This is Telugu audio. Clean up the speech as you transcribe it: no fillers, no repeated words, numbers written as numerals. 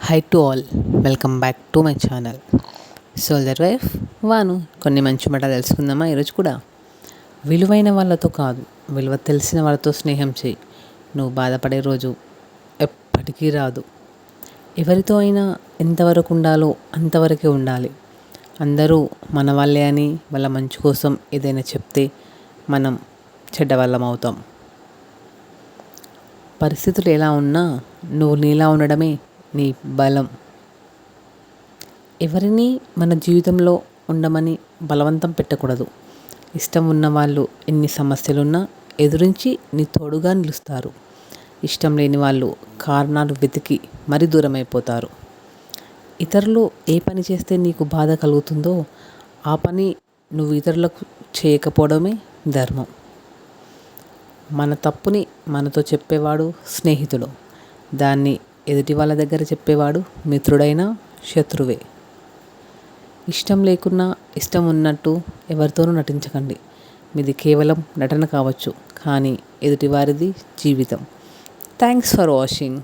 High to all, welcome back to my channel soldier wife వాను. కొన్ని మంచి మాటలు తెలుసుకుందామా ఈరోజు కూడా. విలువైన వాళ్ళతో కాదు, విలువ తెలిసిన వాళ్ళతో స్నేహం చేయి. నువ్వు బాధపడే రోజు ఎప్పటికీ రాదు. ఎవరితో అయినా ఎంతవరకు ఉండాలో అంతవరకే ఉండాలి. అందరూ మన వాళ్ళే అని వాళ్ళ మంచి కోసం ఏదైనా చెప్తే మనం చెడ్డవాళ్ళం అవుతాం. పరిస్థితులు ఎలా ఉన్నా నువ్వు నీలా ఉండడమే నీ బలం. ఎవరిని మన జీవితంలో ఉండమని బలవంతం పెట్టకూడదు. ఇష్టం ఉన్న వాళ్ళు ఎన్ని సమస్యలున్నా ఎదురించి నీ తోడుగా నిలుస్తారు. ఇష్టం లేని వాళ్ళు కారణాలు వెతికి మరి దూరం అయిపోతారు. ఇతరులు ఏ పని చేస్తే నీకు బాధ కలుగుతుందో ఆ పని నువ్వు ఇతరులకు చేయకపోవడమే ధర్మం. మన తప్పుని మనతో చెప్పేవాడు స్నేహితుడు, దాన్ని ఎదుటి వాళ్ళ దగ్గర చెప్పేవాడు మిత్రుడైనా శత్రువే. ఇష్టం లేకున్నా ఇష్టం ఉన్నట్టు ఎవరితోనూ నటించకండి. మీది కేవలం నటన కావచ్చు, కానీ ఎదుటివారిది జీవితం. Thanks for watching.